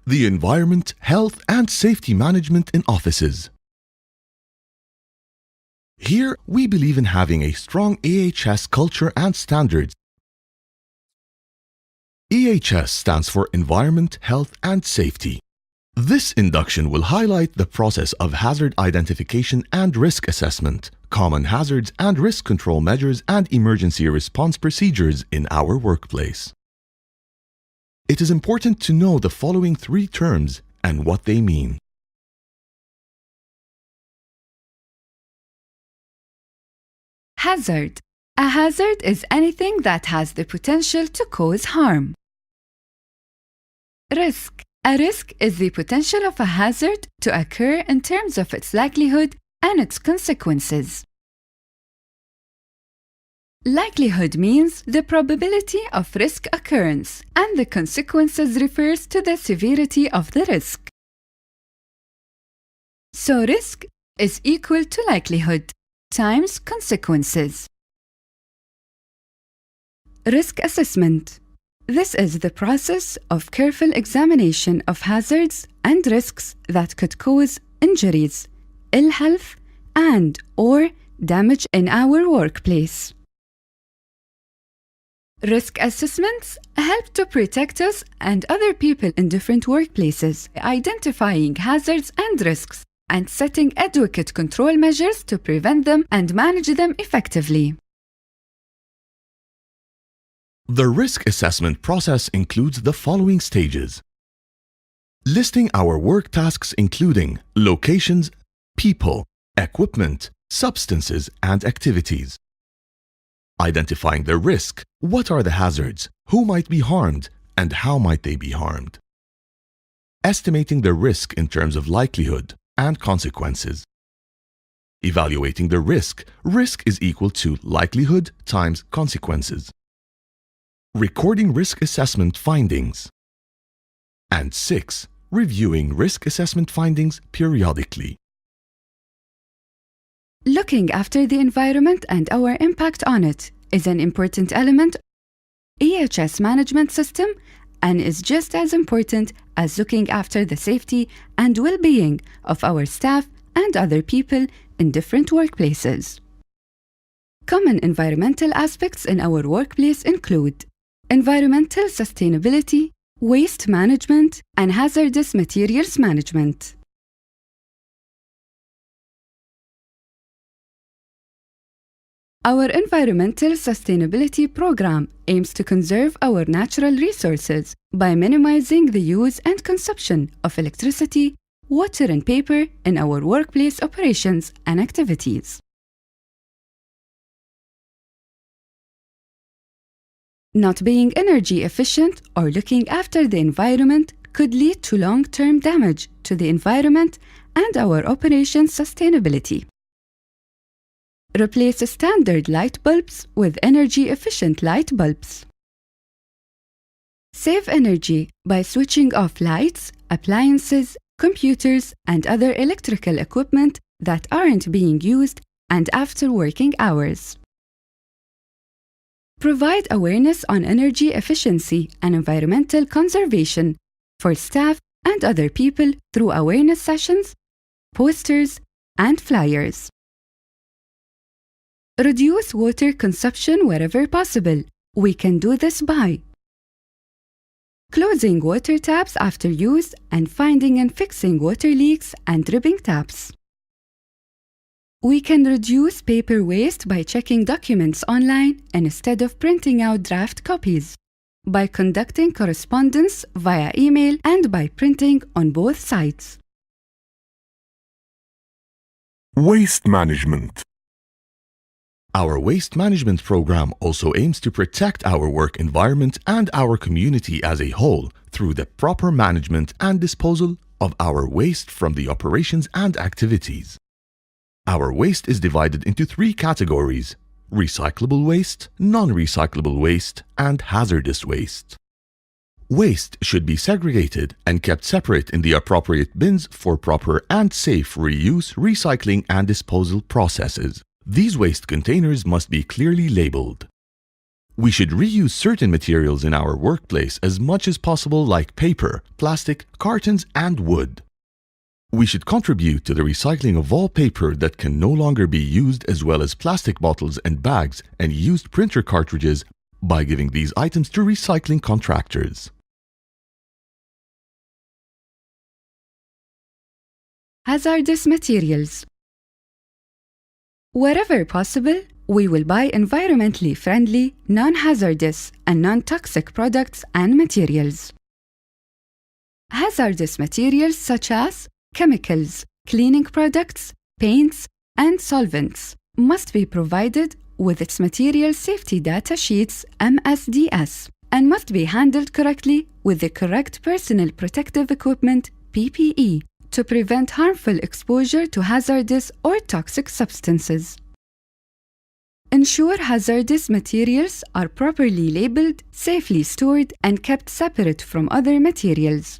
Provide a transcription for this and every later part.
The environment, health, and safety management in offices. Here, we believe in having a strong EHS culture and standards. EHS stands for Environment, Health, and Safety. This induction will highlight the process of hazard identification and risk assessment, common hazards and risk control measures, and emergency response procedures in our workplace. It is important to know the following three terms and what they mean. Hazard. A hazard is anything that has the potential to cause harm. Risk. A risk is the potential of a hazard to occur in terms of its likelihood and its consequences. Likelihood means the probability of risk occurrence, and the consequences refers to the severity of the risk. So risk is equal to likelihood times consequences. Risk assessment. This is the process of careful examination of hazards and risks that could cause injuries, ill health, and/or damage in our workplace. Risk assessments help to protect us and other people in different workplaces, identifying hazards and risks, and setting adequate control measures to prevent them and manage them effectively. The risk assessment process includes the following stages: listing our work tasks including locations, people, equipment, substances, and activities. Identifying the risk. What are the hazards? Who might be harmed? And how might they be harmed? Estimating the risk in terms of likelihood and consequences. Evaluating the risk. Risk is equal to likelihood times consequences. Recording risk assessment findings. And 6. Reviewing risk assessment findings periodically. Looking after the environment and our impact on it is an important element of the EHS management system and is just as important as looking after the safety and well-being of our staff and other people in different workplaces. Common environmental aspects in our workplace include environmental sustainability, waste management, and hazardous materials management. Our environmental sustainability program aims to conserve our natural resources by minimizing the use and consumption of electricity, water, and paper in our workplace operations and activities. Not being energy efficient or looking after the environment could lead to long-term damage to the environment and our operations sustainability. Replace standard light bulbs with energy-efficient light bulbs. Save energy by switching off lights, appliances, computers, and other electrical equipment that aren't being used and after working hours. Provide awareness on energy efficiency and environmental conservation for staff and other people through awareness sessions, posters, and flyers. Reduce water consumption wherever possible. We can do this by closing water taps after use and finding and fixing water leaks and dripping taps. We can reduce paper waste by checking documents online instead of printing out draft copies, by conducting correspondence via email and by printing on both sides. Waste management. Our waste management program also aims to protect our work environment and our community as a whole through the proper management and disposal of our waste from the operations and activities. Our waste is divided into 3 categories: recyclable waste, non-recyclable waste, and hazardous waste. Waste should be segregated and kept separate in the appropriate bins for proper and safe reuse, recycling, and disposal processes. These waste containers must be clearly labeled. We should reuse certain materials in our workplace as much as possible, like paper, plastic, cartons, and wood. We should contribute to the recycling of all paper that can no longer be used, as well as plastic bottles and bags and used printer cartridges, by giving these items to recycling contractors. Hazardous materials. Wherever possible, we will buy environmentally friendly, non-hazardous, and non-toxic products and materials. Hazardous materials such as chemicals, cleaning products, paints, and solvents must be provided with its material safety data sheets (MSDS) and must be handled correctly with the correct personal protective equipment (PPE) to prevent harmful exposure to hazardous or toxic substances. Ensure hazardous materials are properly labeled, safely stored, and kept separate from other materials.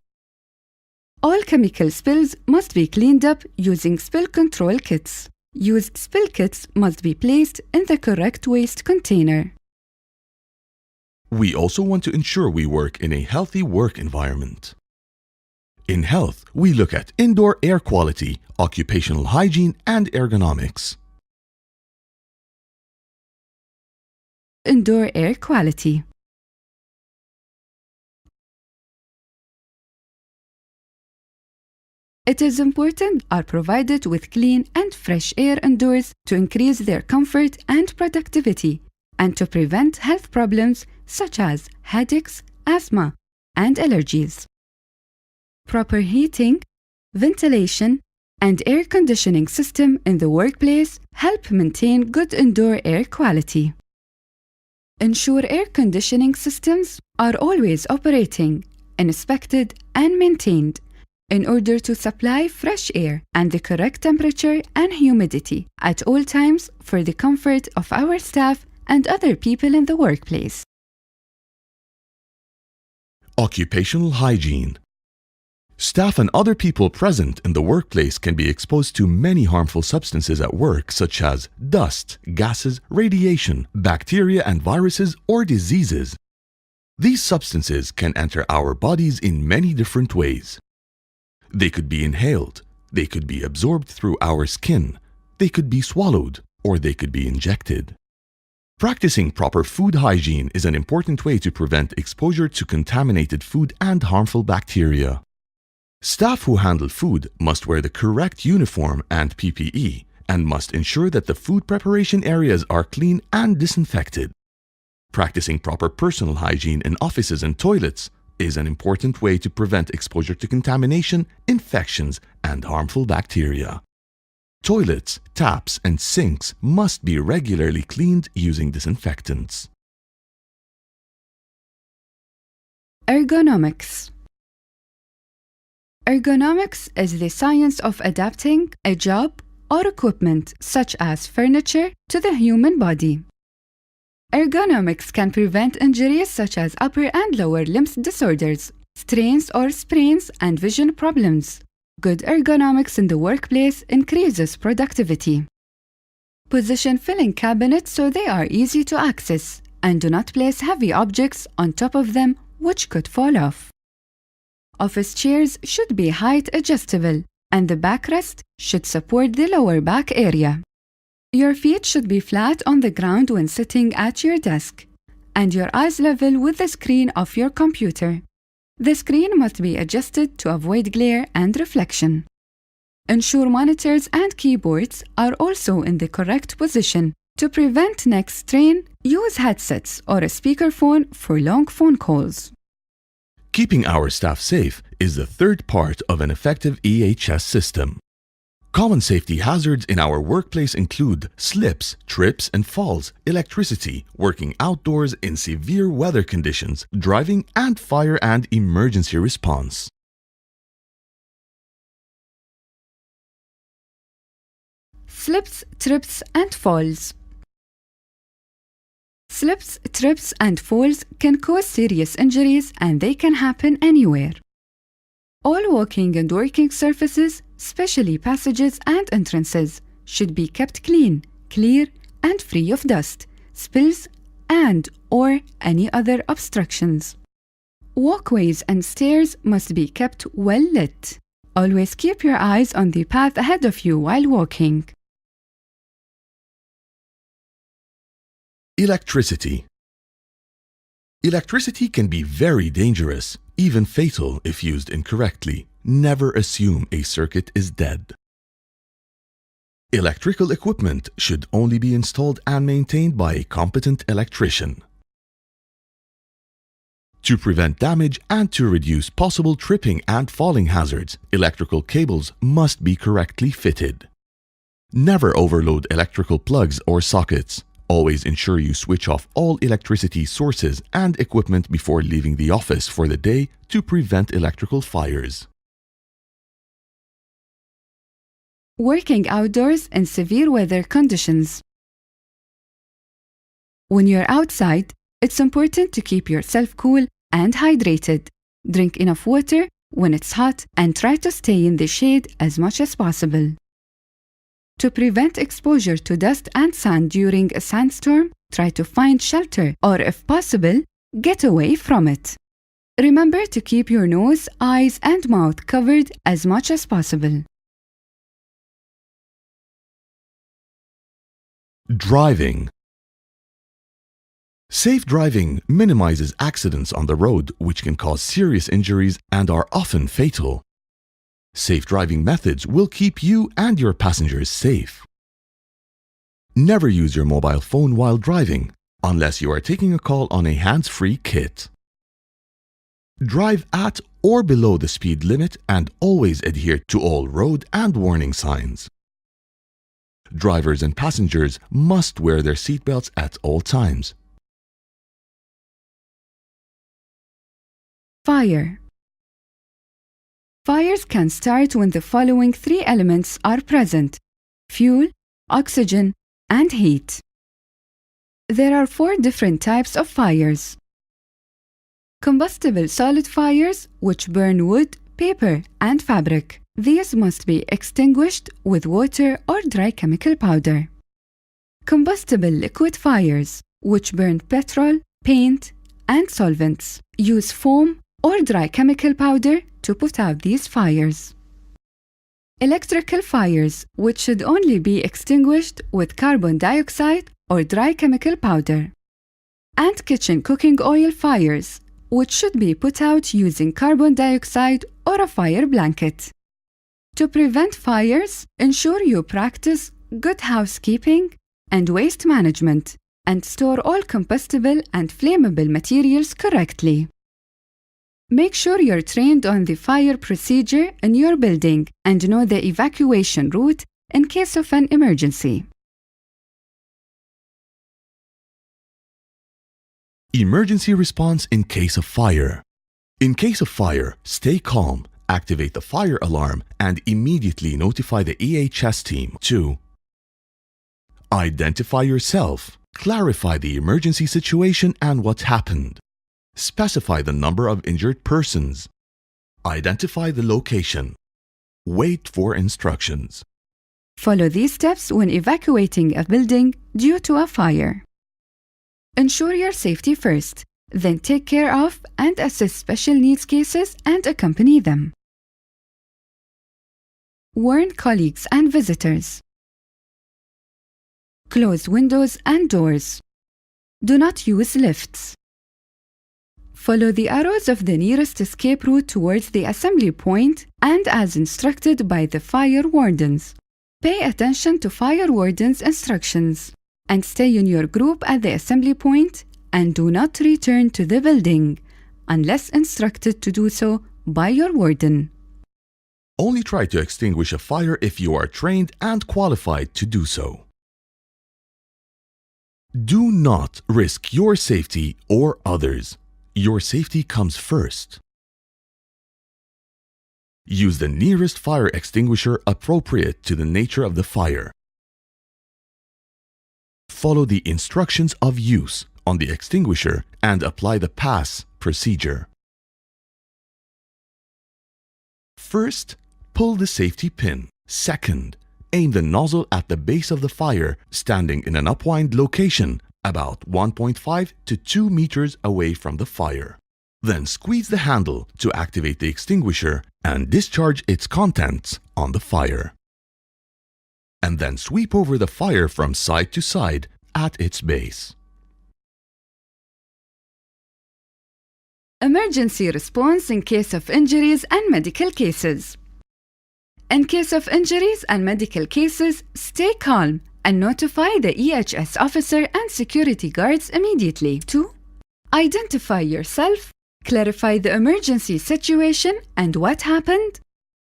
All chemical spills must be cleaned up using spill control kits. Used spill kits must be placed in the correct waste container. We also want to ensure we work in a healthy work environment. In health, we look at indoor air quality, occupational hygiene, and ergonomics. Indoor air quality. It is important are provided with clean and fresh air indoors to increase their comfort and productivity and to prevent health problems such as headaches, asthma, and allergies. Proper heating, ventilation, and air conditioning system in the workplace help maintain good indoor air quality. Ensure air conditioning systems are always operating, inspected, and maintained in order to supply fresh air and the correct temperature and humidity at all times for the comfort of our staff and other people in the workplace. Occupational hygiene. Staff and other people present in the workplace can be exposed to many harmful substances at work, such as dust, gases, radiation, bacteria and viruses, or diseases. These substances can enter our bodies in many different ways. They could be inhaled, they could be absorbed through our skin, they could be swallowed, or they could be injected. Practicing proper food hygiene is an important way to prevent exposure to contaminated food and harmful bacteria. Staff who handle food must wear the correct uniform and PPE and must ensure that the food preparation areas are clean and disinfected. Practicing proper personal hygiene in offices and toilets is an important way to prevent exposure to contamination, infections, and harmful bacteria. Toilets, taps, and sinks must be regularly cleaned using disinfectants. Ergonomics. Ergonomics is the science of adapting a job or equipment, such as furniture, to the human body. Ergonomics can prevent injuries such as upper and lower limbs disorders, strains or sprains, and vision problems. Good ergonomics in the workplace increases productivity. Position filling cabinets so they are easy to access, and do not place heavy objects on top of them which could fall off. Office chairs should be height adjustable, and the backrest should support the lower back area. Your feet should be flat on the ground when sitting at your desk, and your eyes level with the screen of your computer. The screen must be adjusted to avoid glare and reflection. Ensure monitors and keyboards are also in the correct position. To prevent neck strain, use headsets or a speakerphone for long phone calls. Keeping our staff safe is the third part of an effective EHS system. Common safety hazards in our workplace include slips, trips, and falls, electricity, working outdoors in severe weather conditions, driving, and fire and emergency response. Slips, trips, and falls. Slips, trips, and falls can cause serious injuries, and they can happen anywhere. All walking and working surfaces, especially passages and entrances, should be kept clean, clear, and free of dust, spills, and or any other obstructions. Walkways and stairs must be kept well lit. Always keep your eyes on the path ahead of you while walking. Electricity. Electricity can be very dangerous, even fatal if used incorrectly. Never assume a circuit is dead. Electrical equipment should only be installed and maintained by a competent electrician. To prevent damage and to reduce possible tripping and falling hazards, electrical cables must be correctly fitted. Never overload electrical plugs or sockets. Always ensure you switch off all electricity sources and equipment before leaving the office for the day to prevent electrical fires. Working outdoors in severe weather conditions. When you're outside, it's important to keep yourself cool and hydrated. Drink enough water when it's hot and try to stay in the shade as much as possible. To prevent exposure to dust and sand during a sandstorm, try to find shelter or, if possible, get away from it. Remember to keep your nose, eyes, and mouth covered as much as possible. Driving. Safe driving minimizes accidents on the road, which can cause serious injuries and are often fatal. Safe driving methods will keep you and your passengers safe. Never use your mobile phone while driving, unless you are taking a call on a hands-free kit. Drive at or below the speed limit and always adhere to all road and warning signs. Drivers and passengers must wear their seatbelts at all times. Fire. Fires can start when the following three elements are present: fuel, oxygen, and heat. There are 4 different types of fires. Combustible solid fires, which burn wood, paper, and fabric. These must be extinguished with water or dry chemical powder. Combustible liquid fires, which burn petrol, paint, and solvents. Use foam or dry chemical powder to put out these fires. Electrical fires, which should only be extinguished with carbon dioxide or dry chemical powder. And kitchen cooking oil fires, which should be put out using carbon dioxide or a fire blanket. To prevent fires, ensure you practice good housekeeping and waste management and store all combustible and flammable materials correctly. Make sure you're trained on the fire procedure in your building and know the evacuation route in case of an emergency. Emergency response in case of fire. In case of fire, stay calm, activate the fire alarm, and immediately notify the EHS team. 2. Identify yourself. Clarify the emergency situation and what happened. Specify the number of injured persons. Identify the location. Wait for instructions. Follow these steps when evacuating a building due to a fire. Ensure your safety first, then take care of and assist special needs cases and accompany them. Warn colleagues and visitors. Close windows and doors. Do not use lifts. Follow the arrows of the nearest escape route towards the assembly point and as instructed by the fire wardens. Pay attention to fire wardens' instructions and stay in your group at the assembly point and do not return to the building unless instructed to do so by your warden. Only try to extinguish a fire if you are trained and qualified to do so. Do not risk your safety or others. Your safety comes first. Use the nearest fire extinguisher appropriate to the nature of the fire. Follow the instructions of use on the extinguisher and apply the PASS procedure. First, pull the safety pin. Second, aim the nozzle at the base of the fire, standing in an upwind location about 1.5 to 2 meters away from the fire. Then squeeze the handle to activate the extinguisher and discharge its contents on the fire. And then sweep over the fire from side to side at its base. Emergency response in case of injuries and medical cases. In case of injuries and medical cases, stay calm and notify the EHS officer and security guards immediately. 2. Identify yourself, clarify the emergency situation and what happened,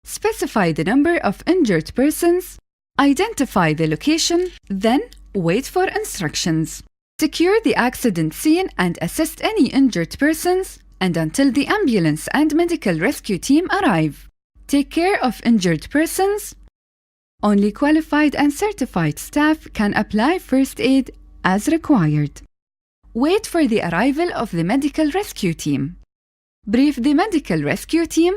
specify the number of injured persons, identify the location, then wait for instructions. Secure the accident scene and assist any injured persons, and until the ambulance and medical rescue team arrive. Take care of injured persons. Only qualified and certified staff can apply first aid as required. Wait for the arrival of the medical rescue team. Brief the medical rescue team.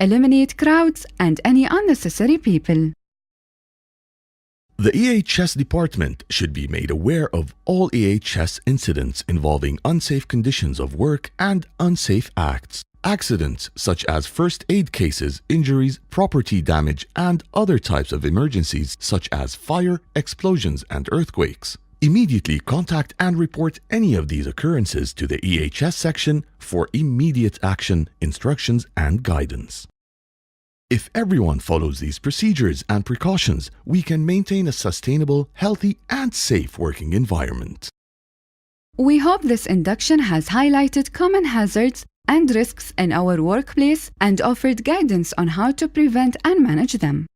Eliminate crowds and any unnecessary people. The EHS department should be made aware of all EHS incidents involving unsafe conditions of work and unsafe acts. Accidents such as first aid cases, injuries, property damage, and other types of emergencies such as fire, explosions, and earthquakes. Immediately contact and report any of these occurrences to the EHS section for immediate action, instructions, and guidance. If everyone follows these procedures and precautions, we can maintain a sustainable, healthy, and safe working environment. We hope this induction has highlighted common hazards and risks in our workplace and offered guidance on how to prevent and manage them.